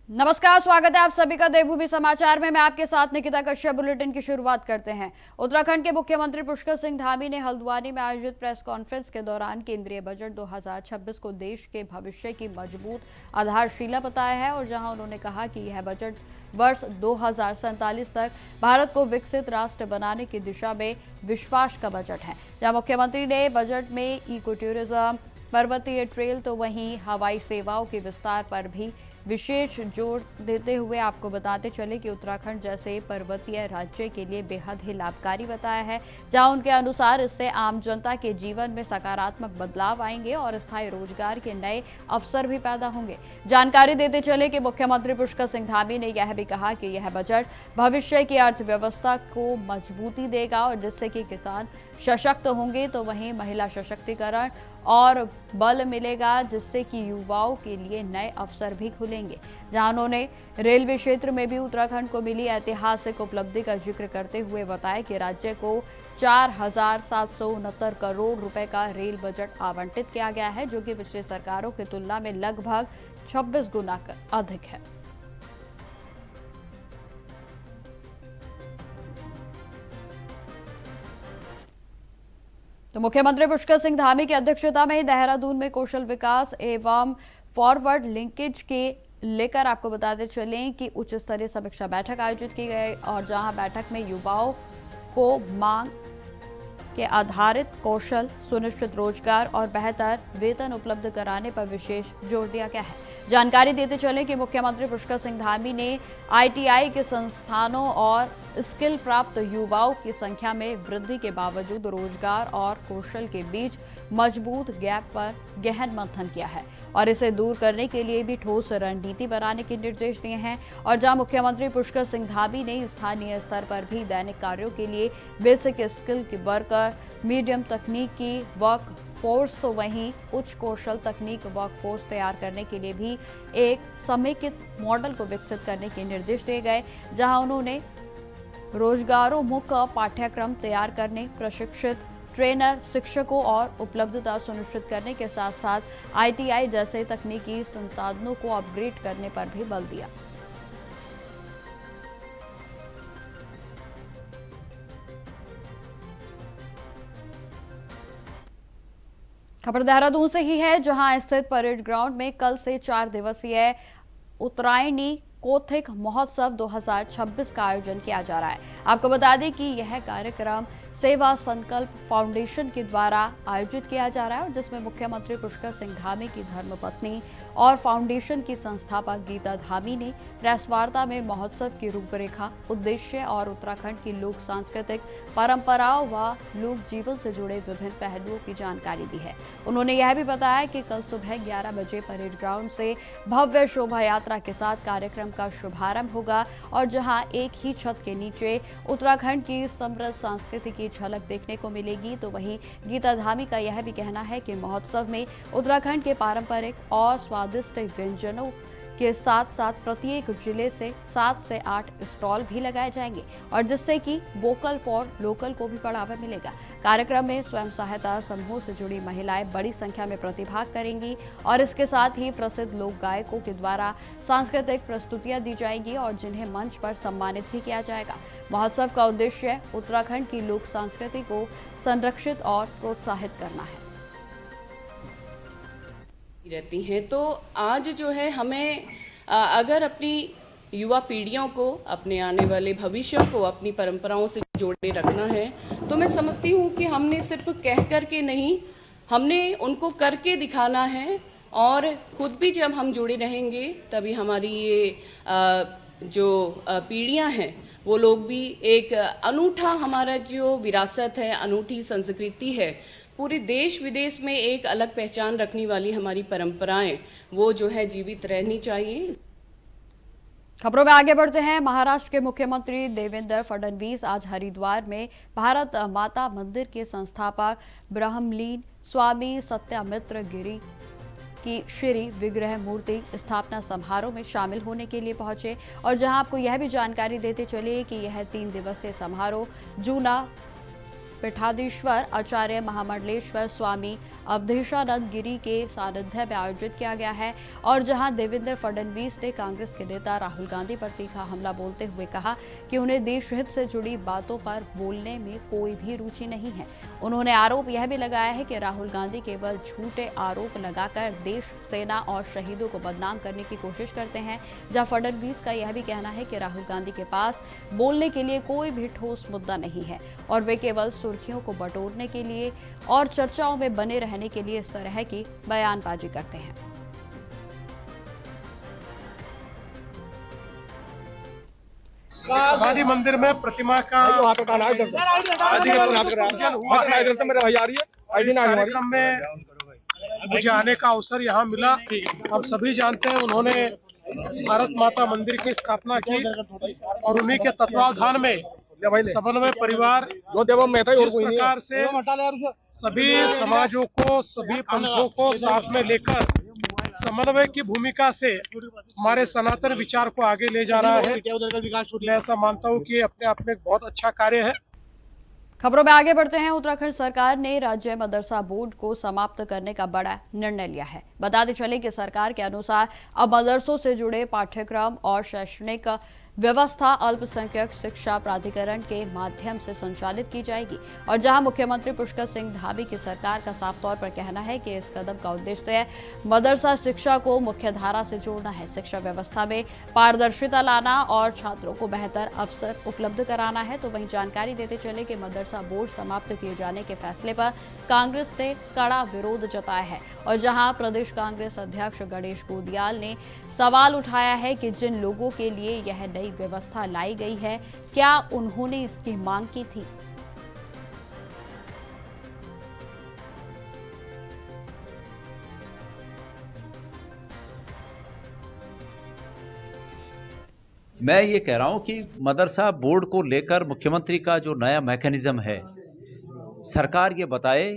नमस्कार, स्वागत है आप सभी का देवभूमि समाचार में। मैं आपके साथ निकिता कश्यप। बुलेटिन की शुरुआत करते हैं। उत्तराखंड के मुख्यमंत्री पुष्कर सिंह धामी ने हल्द्वानी में आयोजित प्रेस कॉन्फ्रेंस के दौरान केंद्रीय बजट 2026 को देश के भविष्य की मजबूत आधारशिला बताया है, और जहां उन्होंने कहा कि यह बजट वर्ष 2047 तक भारत को विकसित राष्ट्र बनाने की दिशा में विश्वास का बजट है। जहां मुख्यमंत्री ने बजट में इको टूरिज्म, पर्वतीय ट्रेल तो वहीं हवाई सेवाओं के विस्तार पर भी विशेष जोर देते हुए आपको बताते चले कि उत्तराखंड जैसे पर्वतीय राज्य के लिए बेहद ही लाभकारी बताया है, जहां उनके अनुसार इससे आम जनता के जीवन में सकारात्मक बदलाव आएंगे और स्थायी रोजगार के नए अवसर भी पैदा होंगे। जानकारी देते चले कि मुख्यमंत्री पुष्कर सिंह धामी ने यह भी कहा कि यह बजट भविष्य की अर्थव्यवस्था को मजबूती देगा, और जिससे कि किसान सशक्त होंगे तो वहीं महिला सशक्तिकरण और बल मिलेगा, जिससे कि युवाओं के लिए नए अवसर भी खुलेंगे। जहां उन्होंने रेलवे क्षेत्र में भी उत्तराखंड को मिली ऐतिहासिक उपलब्धि का जिक्र करते हुए बताया कि राज्य को 4,769 करोड़ रुपए का रेल बजट आवंटित किया गया है, जो कि पिछली सरकारों की तुलना में लगभग 26 गुना अधिक है। तो मुख्यमंत्री पुष्कर सिंह धामी की अध्यक्षता में देहरादून में कौशल विकास एवं फॉरवर्ड लिंकेज के लेकर आपको बताते चलें कि उच्च स्तरीय समीक्षा बैठक आयोजित की गई, और जहां बैठक में युवाओं को मांग के आधारित कौशल, सुनिश्चित रोजगार और बेहतर वेतन उपलब्ध कराने पर विशेष जोर दिया गया है। जानकारी देते चले कि मुख्यमंत्री पुष्कर सिंह धामी ने आईटीआई के संस्थानों और स्किल प्राप्त युवाओं की संख्या में वृद्धि के बावजूद रोजगार और कौशल के बीच मजबूत गैप पर गहन मंथन किया है, और इसे दूर करने के लिए भी ठोस रणनीति बनाने के निर्देश दिए हैं। और जहां मुख्यमंत्री पुष्कर सिंह धामी ने स्थानीय स्तर पर भी दैनिक कार्यों के लिए बेसिक स्किल की वर्कर, मीडियम तकनीकी वर्क फोर्स तो वहीं उच्च कौशल तकनीक वर्कफोर्स तैयार करने के लिए भी एक समेकित मॉडल को विकसित करने के निर्देश दिए गए, जहां उन्होंने रोजगारोन्मुख पाठ्यक्रम तैयार करने, प्रशिक्षित ट्रेनर, शिक्षकों और उपलब्धता सुनिश्चित करने के साथ साथ आईटीआई जैसे तकनीकी संसाधनों को अपग्रेड करने पर भी बल दिया। खबर देहरादून से ही है, जहां स्थित परेड ग्राउंड में कल से 4 दिवसीय उत्तरायणी कौथिग महोत्सव 2026 का आयोजन किया जा रहा है। आपको बता दें कि यह कार्यक्रम सेवा संकल्प फाउंडेशन के द्वारा आयोजित किया जा रहा है, और जिसमें मुख्यमंत्री पुष्कर सिंह धामी की धर्मपत्नी और फाउंडेशन की संस्थापक गीता धामी ने प्रेस वार्ता में महोत्सव की रूपरेखा, उद्देश्य और उत्तराखंड की लोक सांस्कृतिक परंपराओं व लोक जीवन से जुड़े विभिन्न पहलुओं की जानकारी दी है। उन्होंने यह भी बताया कि कल सुबह 11 बजे परेड ग्राउंड से भव्य शोभा यात्रा के साथ कार्यक्रम का शुभारंभ होगा, और जहां एक ही छत के नीचे उत्तराखंड की समृद्ध संस्कृति की झलक देखने को मिलेगी, तो वहीं गीता धामी का यह भी कहना है कि महोत्सव में उत्तराखंड के पारंपरिक और स्वादिष्ट व्यंजनों के साथ साथ प्रत्येक जिले से 7 से 8 स्टॉल भी लगाए जाएंगे, और जिससे कि वोकल फॉर लोकल को भी बढ़ावा मिलेगा। कार्यक्रम में स्वयं सहायता समूह से जुड़ी महिलाएं बड़ी संख्या में प्रतिभाग करेंगी, और इसके साथ ही प्रसिद्ध लोक गायकों के द्वारा सांस्कृतिक प्रस्तुतियां दी जाएंगी, और जिन्हें मंच पर सम्मानित भी किया जाएगा। महोत्सव का उद्देश्य उत्तराखंड की लोक संस्कृति को संरक्षित और प्रोत्साहित करना है। रहती हैं, तो आज जो है हमें अगर अपनी युवा पीढ़ियों को, अपने आने वाले भविष्य को अपनी परंपराओं से जोड़े रखना है, तो मैं समझती हूँ कि हमने सिर्फ कह कर के नहीं, हमने उनको करके दिखाना है, और खुद भी जब हम जुड़े रहेंगे तभी हमारी ये जो पीढ़ियाँ हैं वो लोग भी एक अनूठा हमारा जो विरासत है, अनूठी संस्कृति है, पूरे देश विदेश में एक अलग पहचान रखने वाली हमारी परंपराएं वो जो है जीवित रहनी चाहिए। खबरों में आगे बढ़ते हैं। महाराष्ट्र के मुख्यमंत्री देवेंद्र फडणवीस आज हरिद्वार में भारत माता मंदिर के संस्थापक ब्रह्मलीन स्वामी सत्यामित्र गिरी कि श्री विग्रह मूर्ति स्थापना समारोह में शामिल होने के लिए पहुंचे। और जहां आपको यह भी जानकारी देते चले कि यह 3 दिवसीय समारोह जूना पीठाधीश्वर आचार्य महामंडलेश्वर स्वामी अवधेशानंद गिरी के सानिध्य में आयोजित किया गया है। और जहां देवेंद्र फडणवीस ने कांग्रेस के नेता राहुल गांधी पर तीखा हमला बोलते हुए कहा कि उन्हें देश हित से जुड़ी बातों पर बोलने में कोई भी रुचि नहीं है। उन्होंने आरोप यह भी लगाया है कि राहुल गांधी केवल झूठे आरोप लगाकर देश, सेना और शहीदों को बदनाम करने की कोशिश करते हैं। जहां फडणवीस का यह भी कहना है कि राहुल गांधी के पास बोलने के लिए कोई भी ठोस मुद्दा नहीं है और वे केवल सुर्खियों को बटोरने के लिए और चर्चाओं में बने रहने के लिए इस तरह की बयानबाजी करते हैं। समाधि मंदिर में प्रतिमा का कार्यक्रम में मुझे आने का अवसर यहाँ मिला। हम सभी जानते हैं उन्होंने भारत माता मंदिर की स्थापना की और उन्हीं के तत्वावधान में समन्वय परिवार जिस प्रकार से सभी समाजों को, सभी पंथों को साथ में लेकर समन्वय की भूमिका से हमारे सनातन विचार को आगे ले जा रहा है, मैं ऐसा मानता हूँ कि अपने आप में एक बहुत अच्छा कार्य है। खबरों में आगे बढ़ते हैं। उत्तराखंड सरकार ने राज्य मदरसा बोर्ड को समाप्त करने का बड़ा निर्णय लिया है। बताते चले कि सरकार के अनुसार अब मदरसों से जुड़े पाठ्यक्रम और शैक्षणिक व्यवस्था अल्पसंख्यक शिक्षा प्राधिकरण के माध्यम से संचालित की जाएगी। और जहां मुख्यमंत्री पुष्कर सिंह धामी की सरकार का साफ तौर पर कहना है कि इस कदम का उद्देश्य मदरसा शिक्षा को मुख्यधारा से जोड़ना है, शिक्षा व्यवस्था में पारदर्शिता लाना और छात्रों को बेहतर अवसर उपलब्ध कराना है। तो वहीं जानकारी देते चले कि मदरसा बोर्ड समाप्त किए जाने के फैसले पर कांग्रेस ने कड़ा विरोध जताया है। और जहां प्रदेश कांग्रेस अध्यक्ष गणेश गोदियाल ने सवाल उठाया है कि जिन लोगों के लिए यह नई व्यवस्था लाई गई है, क्या उन्होंने इसकी मांग की थी? मैं ये कह रहा हूं कि मदरसा बोर्ड को लेकर मुख्यमंत्री का जो नया मैकेनिज्म है, सरकार ये बताए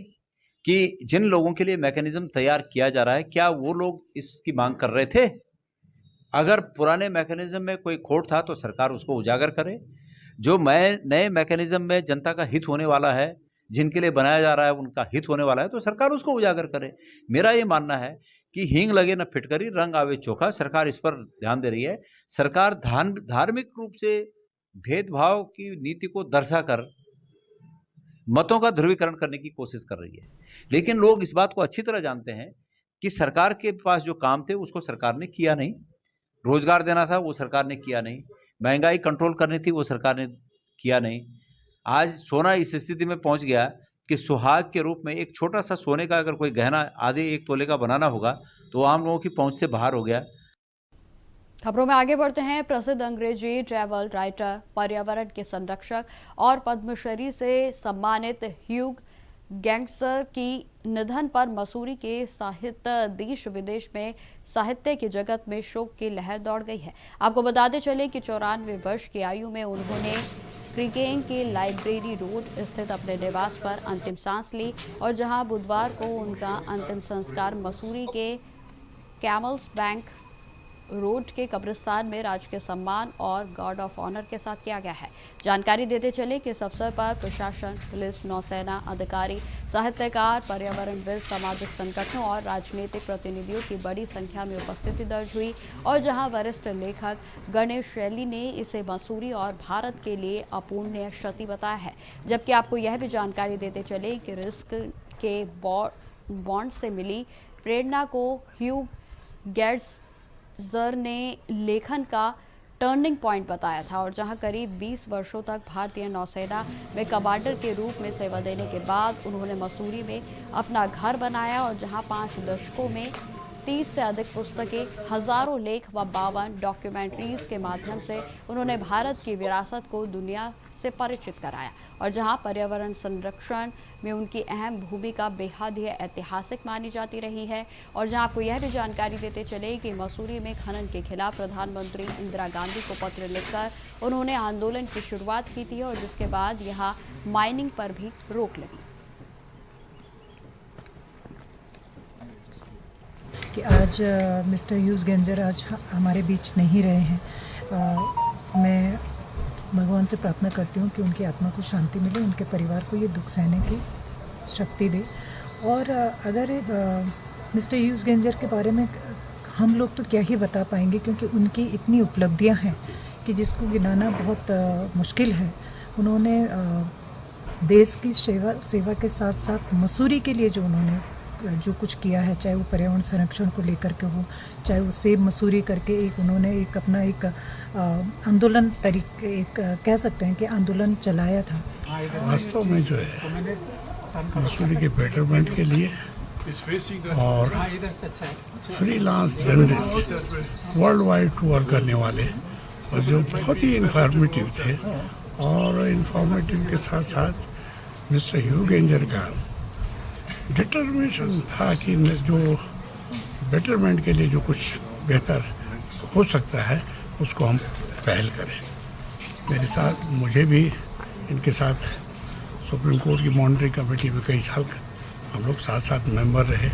कि जिन लोगों के लिए मैकेनिज्म तैयार किया जा रहा है, क्या वो लोग इसकी मांग कर रहे थे? अगर पुराने मैकेनिज्म में कोई खोट था तो सरकार उसको उजागर करे। जो नए मैकेनिज्म में जनता का हित होने वाला है, जिनके लिए बनाया जा रहा है उनका हित होने वाला है, तो सरकार उसको उजागर करे। मेरा ये मानना है कि हींग लगे न फिटकरी, रंग आवे चोखा। सरकार इस पर ध्यान दे रही है। सरकार धार्मिक रूप से भेदभाव की नीति को दर्शाकर मतों का ध्रुवीकरण करने की कोशिश कर रही है। लेकिन लोग इस बात को अच्छी तरह जानते हैं कि सरकार के पास जो काम थे उसको सरकार ने किया नहीं। रोजगार देना था वो सरकार ने किया नहीं, महंगाई कंट्रोल करनी थी वो सरकार ने किया नहीं। आज सोना इस स्थिति में पहुंच गया कि सुहाग के रूप में एक छोटा सा सोने का अगर कोई गहना आधे 1 तोले का बनाना होगा तो आम लोगों की पहुंच से बाहर हो गया। खबरों में आगे बढ़ते हैं। प्रसिद्ध अंग्रेजी ट्रैवल राइटर, पर्यावरण के संरक्षक और पद्मश्री से सम्मानित ह्यूग गैंग्सर की निधन पर मसूरी के साहित्य देश विदेश में साहित्य की जगत में शोक की लहर दौड़ गई है। आपको बताते चले कि 94 वर्ष की आयु में उन्होंने क्रिकेंग के लाइब्रेरी रोड स्थित अपने निवास पर अंतिम सांस ली। और जहां बुधवार को उनका अंतिम संस्कार मसूरी के कैमल्स बैंक रोड के कब्रिस्तान में राजकीय सम्मान और गार्ड ऑफ ऑनर के साथ किया गया है। जानकारी देते चले कि इस अवसर पर प्रशासन, पुलिस, नौसेना अधिकारी, साहित्यकार, पर्यावरणविद, सामाजिक संगठनों और राजनीतिक प्रतिनिधियों की बड़ी संख्या में उपस्थिति दर्ज हुई। और जहां वरिष्ठ लेखक गणेश शैली ने इसे मसूरी और भारत के लिए अपूर्णीय क्षति बताया है। जबकि आपको यह भी जानकारी देते चले कि रिस्क के बॉन्ड से मिली प्रेरणा को ह्यूग गैंग्सर ने लेखन का टर्निंग पॉइंट बताया था। और जहां करीब 20 वर्षों तक भारतीय नौसेना में कमांडर के रूप में सेवा देने के बाद उन्होंने मसूरी में अपना घर बनाया। और जहां 5 दशकों में 30 से अधिक पुस्तकें, हजारों लेख व 52 डॉक्यूमेंट्रीज के माध्यम से उन्होंने भारत की विरासत को दुनिया से परिचित कराया। और जहां पर्यावरण संरक्षण में उनकी अहम भूमिका बेहद ही ऐतिहासिक मानी जाती रही है। और जहां आपको यह भी जानकारी देते चले कि मसूरी में खनन के खिलाफ प्रधानमंत्री इंदिरा गांधी को पत्र लिखकर उन्होंने आंदोलन की शुरुआत की थी और जिसके बाद यहां माइनिंग पर भी रोक लगी। कि आज मिस्टर ह्यूज गेंजर आज हमारे बीच नहीं रहे हैं। मैं भगवान से प्रार्थना करती हूँ कि उनकी आत्मा को शांति मिले, उनके परिवार को ये दुख सहने की शक्ति दे। और अगर मिस्टर ह्यूज गेंजर के बारे में हम लोग तो क्या ही बता पाएंगे, क्योंकि उनकी इतनी उपलब्धियां हैं कि जिसको गिनाना बहुत मुश्किल है। उन्होंने देश की सेवा के साथ साथ मसूरी के लिए जो उन्होंने जो कुछ किया है, चाहे वो पर्यावरण संरक्षण को लेकर के हो, चाहे वो सेब मसूरी करके एक उन्होंने एक अपना एक आंदोलन तरीके एक कह सकते हैं कि आंदोलन चलाया था। वास्तव में जो है मसूरी के बेटरमेंट के लिए और freelance journalist world wide tour करने वाले और जो बहुत ही इंफॉर्मेटिव थे, और इंफॉर्मेटिव के साथ साथ मिस्टर ह्यू गेंजर का डिटर्मिनेशन था कि जो बेटरमेंट के लिए जो कुछ बेहतर हो सकता है उसको हम पहल करें। मेरे साथ मुझे भी इनके साथ सुप्रीम कोर्ट की मॉनिटरिंग कमेटी में कई साल हम लोग साथ साथ मेंबर रहे,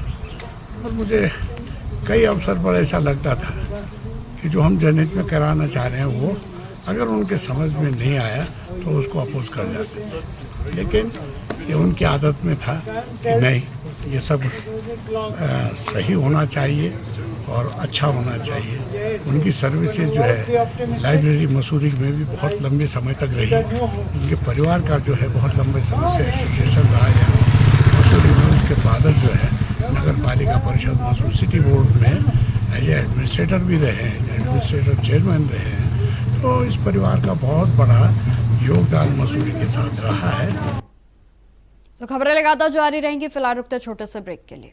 और मुझे कई अवसर पर ऐसा लगता था कि जो हम जनहित में कराना चाह रहे हैं वो अगर उनके समझ में नहीं आया तो उसको अपोज कर जाते थे। लेकिन ये उनकी आदत में था कि नहीं, ये सब सही होना चाहिए और अच्छा होना चाहिए। उनकी सर्विसेज जो है लाइब्रेरी मसूरी में भी बहुत लंबे समय तक रही। उनके परिवार का जो है बहुत लंबे समय से एसोसिएशन रहा है मसूरी में। उनके फादर जो है नगर पालिका परिषद मसूरी सिटी बोर्ड में ये एडमिनिस्ट्रेटर भी रहे हैं, एडमिनिस्ट्रेटर चेयरमैन रहे हैं। तो इस परिवार का बहुत बड़ा योगदान मसूरी के साथ रहा है। तो खबरें लगातार जारी रहेंगी। फिलहाल रुकते छोटे से ब्रेक के लिए।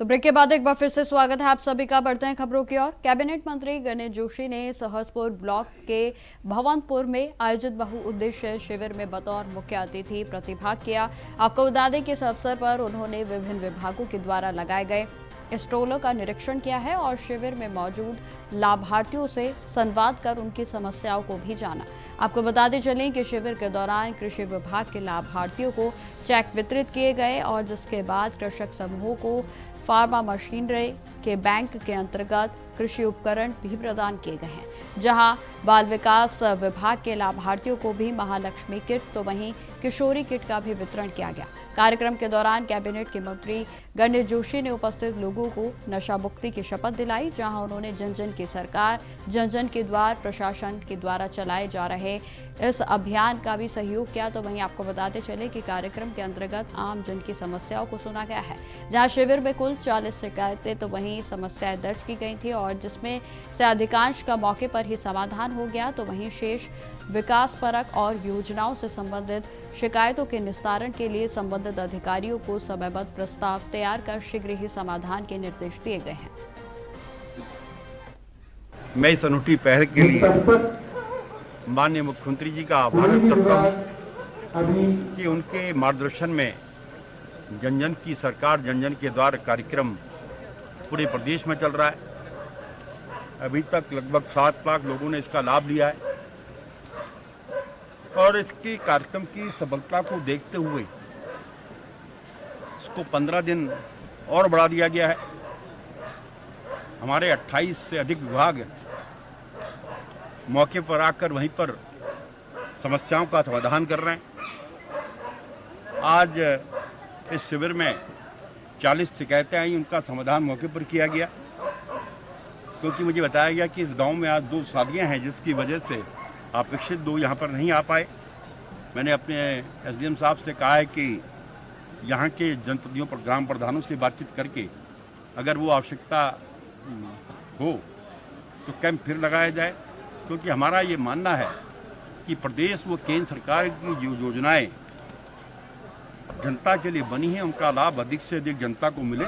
तो ब्रेक के बाद एक बार फिर से स्वागत है आप सभी का। बढ़ते हैं खबरों की ओर। कैबिनेट मंत्री गणेश जोशी ने सहसपुर ब्लॉक के भवनपुर में आयोजित बहुउद्देशीय शिविर में बतौर मुख्य अतिथि प्रतिभाग किया। आपको बता दें कि इस अवसर पर उन्होंने विभिन्न विभागों के द्वारा लगाए गए स्टॉलों का निरीक्षण किया है और शिविर में मौजूद लाभार्थियों से संवाद कर उनकी समस्याओं को भी जाना। आपको बताते चलें कि शिविर के दौरान कृषि विभाग के लाभार्थियों को चेक वितरित किए गए और जिसके बाद कृषक समूहों को फार्मा मशीनरी के बैंक के अंतर्गत कृषि उपकरण भी प्रदान किए गए हैं। जहां बाल विकास विभाग के लाभार्थियों को भी महालक्ष्मी किट तो वहीं किशोरी किट का भी वितरण किया गया। कार्यक्रम के दौरान कैबिनेट के मंत्री गणेश जोशी ने उपस्थित लोगों को नशा मुक्ति की शपथ दिलाई, जहां उन्होंने जन जन की सरकार जन जन के द्वार प्रशासन के द्वारा चलाए जा रहे इस अभियान का भी सहयोग किया। तो वहीं आपको बताते चले कि कार्यक्रम के अंतर्गत आम जन की समस्याओं को सुना गया है। जहां शिविर में कुल 40 शिकायतें तो वहीं समस्याएं दर्ज की गई थी और जिसमें से अधिकांश का मौके पर ही समाधान हो गया। तो वहीं शेष विकास परक और योजनाओं से संबंधित शिकायतों के निस्तारण के लिए संबंधित अधिकारियों को समयबद्ध प्रस्ताव तैयार कर शीघ्र ही समाधान के निर्देश दिए गए हैं। मैं इस अनूठी पहल के लिए माननीय मुख्यमंत्री जी का आभार व्यक्त करता हूँ कि उनके मार्गदर्शन में जन जन की सरकार जन जन के द्वार कार्यक्रम पूरे प्रदेश में चल रहा है। अभी तक लगभग 7 लाख लोगों ने इसका लाभ लिया है और इसके कार्यक्रम की सफलता को देखते हुए इसको 15 दिन और बढ़ा दिया गया है। हमारे 28 से अधिक विभाग मौके पर आकर वहीं पर समस्याओं का समाधान कर रहे हैं। आज इस शिविर में 40 शिकायतें आई, उनका समाधान मौके पर किया गया, क्योंकि मुझे बताया गया कि इस गांव में आज 2 शादियां हैं जिसकी वजह से अपेक्षित 2 यहाँ पर नहीं आ पाए। मैंने अपने एसडीएम साहब से कहा है कि यहाँ के जनप्रतिनिधियों पर ग्राम प्रधानों से बातचीत करके अगर वो आवश्यकता हो तो कैंप फिर लगाया जाए, क्योंकि हमारा ये मानना है कि प्रदेश व केंद्र सरकार की जो योजनाएं जनता के लिए बनी हैं उनका लाभ अधिक से अधिक जनता को मिले।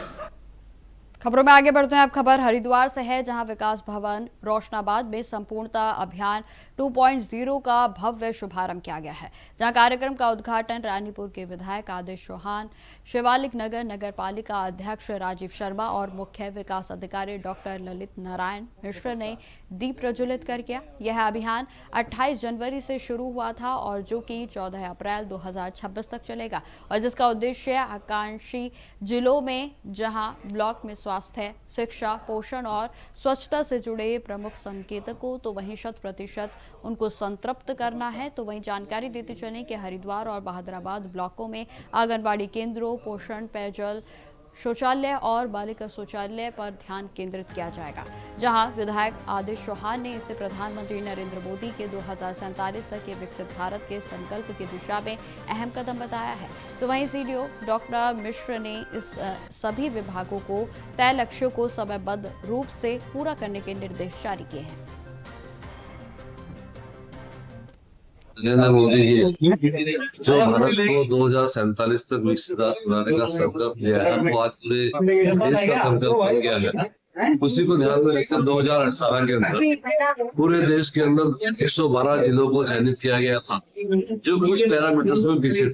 खबरों में आगे बढ़ते हैं। अब खबर हरिद्वार से है, जहां विकास भवन रोशनाबाद में संपूर्णता अभियान 2.0 का भव्य शुभारंभ किया गया है। जहां कार्यक्रम का उद्घाटन रानीपुर के विधायक आदेश चौहान, शिवालिक नगर नगर पालिका अध्यक्ष राजीव शर्मा और मुख्य विकास अधिकारी डॉक्टर ललित नारायण मिश्र ने दीप प्रज्वलित कर किया। यह अभियान 28 जनवरी से शुरू हुआ था और जो कि 14 अप्रैल 2026 तक चलेगा और जिसका उद्देश्य आकांक्षी जिलों में जहां ब्लॉक में स्वास्थ्य, शिक्षा, पोषण और स्वच्छता से जुड़े प्रमुख संकेतकों, तो वहीं 100% उनको संतृप्त करना है। तो वहीं जानकारी देते चलें कि हरिद्वार और बहादुराबाद ब्लॉकों में आंगनबाड़ी केंद्रों, पोषण, पेयजल, शौचालय और बालिका शौचालय पर ध्यान केंद्रित किया जाएगा, जहां विधायक आदित्य चौहान ने इसे प्रधानमंत्री नरेंद्र मोदी के 2047 तक के विकसित भारत के संकल्प की दिशा में अहम कदम बताया है। तो वहीं सीडीओ डॉक्टर मिश्र ने इस सभी विभागों को तय लक्ष्यों को समयबद्ध रूप से पूरा करने के निर्देश जारी किए हैं। नरेंद्र मोदी जी जो भारत को 2047 तक विकसित राष्ट्र बनाने का संकल्प लिया है, वो आज पूरे देश का संकल्प बन गया है। उसी को ध्यान में रखकर 2018 के अंदर पूरे देश के अंदर 112 जिलों को चयनित किया गया था, जो कुछ पैरामीटर्स में पीछे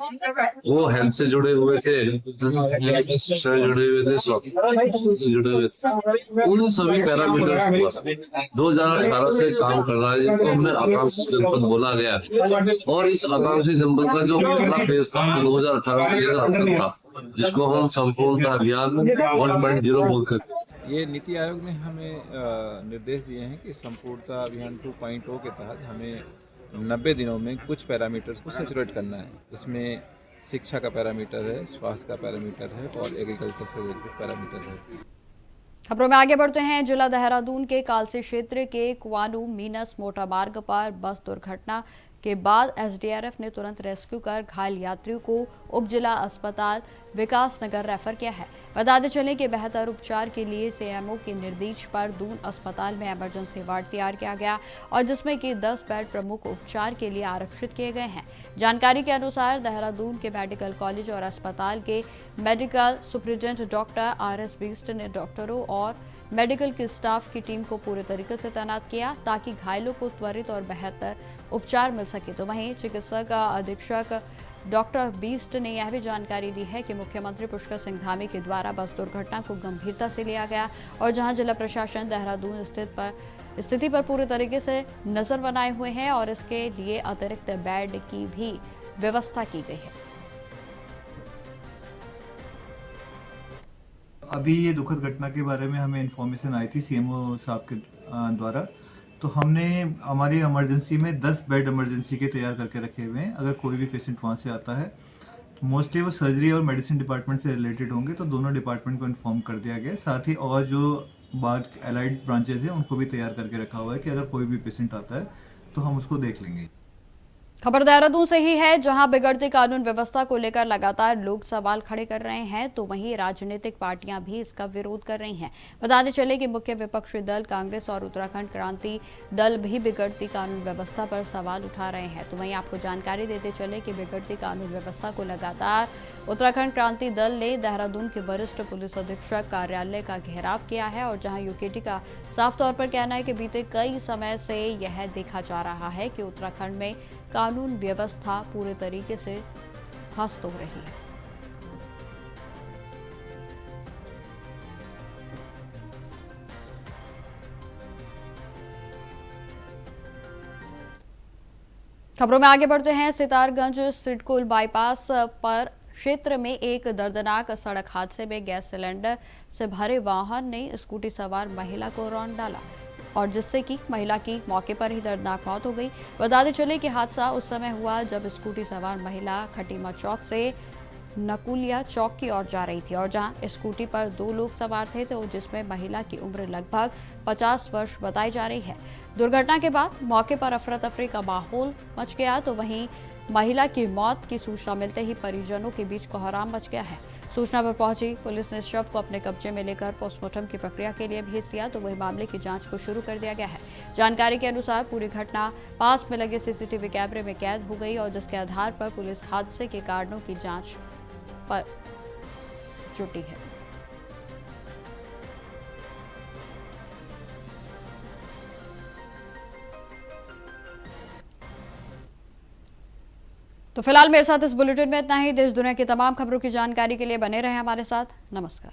वो हेल्थ से जुड़े हुए थे, शिक्षा से जुड़े हुए थे, स्वास्थ्य से जुड़े हुए थे। उन सभी पैरामीटर्स पर 2018 से काम कर रहा है, जिनको हमने आकांक्षी जनपद बोला गया है। और इस आकांक्षी जनपद का जो पहला फेज था 2018 से लेकर अब तक था, जिसको हम संपूर्णता अभियान 1.0 बोलकर, ये नीति आयोग ने हमें निर्देश दिए हैं कि संपूर्णता अभियान 2.0 के तहत हमें 90 दिनों में कुछ पैरामीटर्स को सैचुरेट करना है, जिसमें शिक्षा का पैरामीटर है, स्वास्थ्य का पैरामीटर है और एग्रीकल्चर से रिलेटेड पैरामीटर है। खबरों में आगे बढ़ते हैं। जिला देहरादून के कालसी क्षेत्र के कुआनू मीनस मोटरमार्ग पर बस दुर्घटना के बाद एसडीआरएफ ने तुरंत रेस्क्यू कर घायल यात्रियों को उप जिला अस्पताल विकास नगर रेफर किया है। बताते चलें कि बेहतर उपचार के लिए सीएमओ के निर्देश पर दून अस्पताल में इमरजेंसी वार्ड तैयार किया गया और जिसमें कि 10 बेड प्रमुख उपचार के लिए आरक्षित किए गए हैं। जानकारी के अनुसार देहरादून के मेडिकल कॉलेज और अस्पताल के medical superintendent doctor RS Bisht ने डॉक्टरों और मेडिकल की स्टाफ की टीम को पूरे तरीके से तैनात किया ताकि घायलों को त्वरित और बेहतर उपचार मिल सके। तो वहीं चिकित्सक अधीक्षक डॉक्टर बिष्ट ने यह भी जानकारी दी है कि मुख्यमंत्री पुष्कर सिंह धामी के द्वारा बस दुर्घटना को गंभीरता से लिया गया और जहां जिला प्रशासन देहरादून स्थिति पर पूरे तरीके से नजर बनाए हुए हैं और इसके लिए अतिरिक्त बेड की भी व्यवस्था की गई है। अभी ये दुखद घटना के बारे में हमें इन्फॉर्मेशन आई थी सीएमओ साहब के द्वारा, तो हमने हमारी इमरजेंसी में 10 बेड इमरजेंसी के तैयार करके रखे हुए हैं। अगर कोई भी पेशेंट वहाँ से आता है तो मोस्टली वो सर्जरी और मेडिसिन डिपार्टमेंट से रिलेटेड होंगे, तो दोनों डिपार्टमेंट को इन्फॉर्म कर दिया गया। साथ ही और जो बाद एलाइड ब्रांचेज हैं उनको भी तैयार करके रखा हुआ है कि अगर कोई भी पेशेंट आता है तो हम उसको देख लेंगे। खबर देहरादून से ही है, जहां बिगड़ती कानून व्यवस्था को लेकर लगातार लोग सवाल खड़े कर रहे हैं, तो वहीं राजनीतिक पार्टियां भी इसका विरोध कर रही हैं। बताते चले कि मुख्य विपक्षी दल कांग्रेस और उत्तराखंड क्रांति दल भी बिगड़ती कानून व्यवस्था पर सवाल उठा रहे हैं। तो वहीं आपको जानकारी देते चले कि बिगड़ती कानून व्यवस्था को लगातार उत्तराखंड क्रांति दल ने देहरादून के वरिष्ठ पुलिस अधीक्षक कार्यालय का घेराव किया है और जहां यूकेटी का साफ तौर पर कहना है कि बीते कई समय से यह देखा जा रहा है कि उत्तराखंड में कानून व्यवस्था पूरे तरीके से ध्वस्त हो रही है। खबरों में आगे बढ़ते हैं। सितारगंज सिडकुल बाईपास पर क्षेत्र में एक दर्दनाक सड़क हादसे में गैस सिलेंडर से भरे वाहन ने स्कूटी सवार महिला को रौंद डाला और जिससे कि महिला की मौके पर ही दर्दनाक मौत हो गई। बताते चले कि हादसा उस समय हुआ जब स्कूटी सवार महिला खटीमा चौक से नकुलिया चौक की ओर जा रही थी और जहां स्कूटी पर 2 लोग सवार थे, तो जिसमें महिला की उम्र लगभग 50 वर्ष बताई जा रही है। दुर्घटना के बाद मौके पर अफरा तफरी का माहौल मच गया, तो वहीं महिला की मौत की सूचना मिलते ही परिजनों के बीच कोहराम मच गया है। सूचना पर पहुंची पुलिस ने शव को अपने कब्जे में लेकर पोस्टमार्टम की प्रक्रिया के लिए भेज दिया, तो वही मामले की जांच को शुरू कर दिया गया है। जानकारी के अनुसार पूरी घटना पास में लगे सीसीटीवी कैमरे में कैद हो गई और जिसके आधार पर पुलिस हादसे के कारणों की जांच पर जुटी है। तो फिलहाल मेरे साथ इस बुलेटिन में इतना ही। देश दुनिया की तमाम खबरों की जानकारी के लिए बने रहें हमारे साथ। नमस्कार।